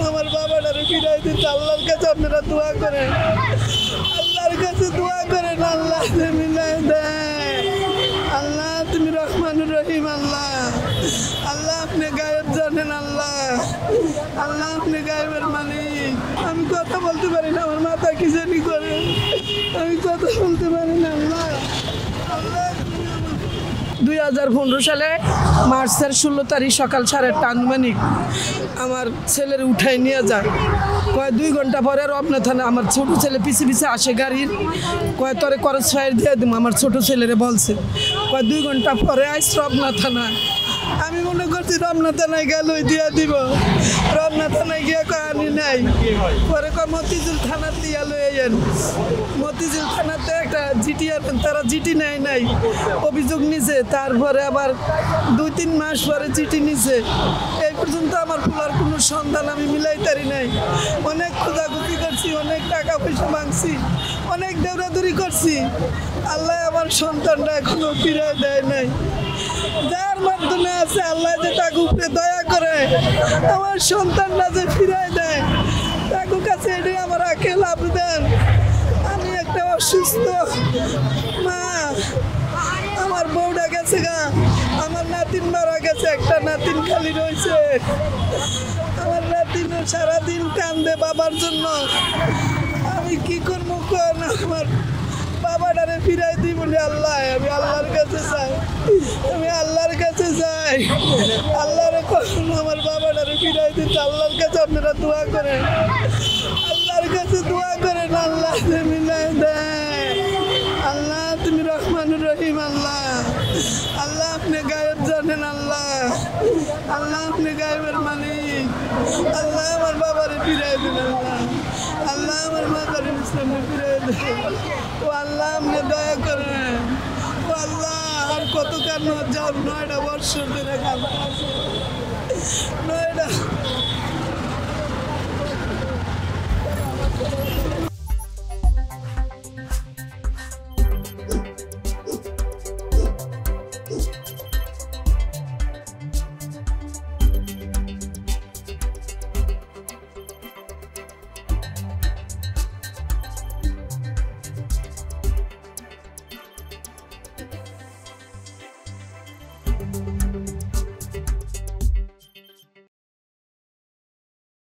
আমার বাবাটারে ফিরাই দিতে আল্লাহর কাছে আপনারা দোয়া করেন, আল্লাহর কাছে দোয়া করেন। আল্লাহ মিলাই দেয়। আল্লাহ তুমি রহমানুর রহিম। আল্লাহ আল্লাহ আপনি গায়েব জানেন। আল্লাহ আল্লাহ আপনি গায়েবের মালিক। আমি কথা বলতে পারি না, আমার মাথা কি জানি করে, আমি কথা বলতে পারি না। আল্লাহ আল্লাহ 2015 সালে মার্চের 16 তারিখ সকাল 8:30 আনুমানিক আমার ছেলের উঠাই নিয়ে যায়। কয় 2 ঘন্টা পরে রবনা থানা আমার ছোট ছেলে পিছে পিছে আসে গাড়ির, কয় তরে করস ফায়ার দিয়ে দিব। আমার ছোট ছেলেরে বলছে, কয় 2 ঘন্টা পরে আইস রবনা থানা। আমি মনে করছি রমনা থানায় গেল দিয়ে দিব, রমনা থানায় গিয়ে কয় আনি নাই। পরে কয় মতিঝিল থানা দিয়ে লইয়েন। মতিঝিল থানাতে একটা জিটি আনেন, তারা জিটি নেয় নাই, অভিযোগ নিছে। তারপরে আবার 2-3 মাস পরে চিঠি নিছে। এই পর্যন্ত আমার পোলার কোনো সন্ধান আমি মিলাইতারি নাই। অনেক খোঁজাখুঁজি করছি, অনেক টাকা পয়সা মাংছি, অনেক দৌড়াদৌড়ি করছি। আল্লাহ আমার সন্তানটা এখনো ফিরে দেয় নাই। যার মাধ্যমে আছে আল্লাহ যে তাকে উপরে দয়া করে আমার সন্তানটা যে ফিরাই দেয়, তাকে কাছে এটাই আমার আকেল আবেদন। আমি একটা অসুস্থ মা, আমার বউটা গেছে গা, আমার নাতিন মারা গেছে, একটা নাতিন খালি রয়েছে। আমার নাতিন সারাদিন কান্দে বাবার জন্য। আমি কি করবো কোন? আমার বাবাটারে ফিরাই দিই বলে আল্লাহ, আমি আল্লাহর কাছে চাই, আমি আল্লাহর কাছে চাই। আল্লাহরে কখন আমার বাবাটারে ফিরাই দিতে আল্লাহর কাছে আপনারা দোয়া করেন, আল্লাহর কাছে দোয়া করেন। আল্লাহ মিলাই দেয়। আল্লাহ তুমি রহমানুর রহিম। আল্লাহ আল্লাহ আপনি গায়েব জানেন। আল্লাহ আল্লাহ আপনি গায়েবের মালিক। আল্লাহ আমার বাবারে ফিরাই দিন। আল্লাহ আল্লাহ আমার মাতারে মুসলিমে ফিরাই দেন। ও আল্লাহ আপনি দয়া করেন। ও আল্লাহ আর কত কান্ন যাও, 9টা বছর ধরে কান্না আছে, 9টা।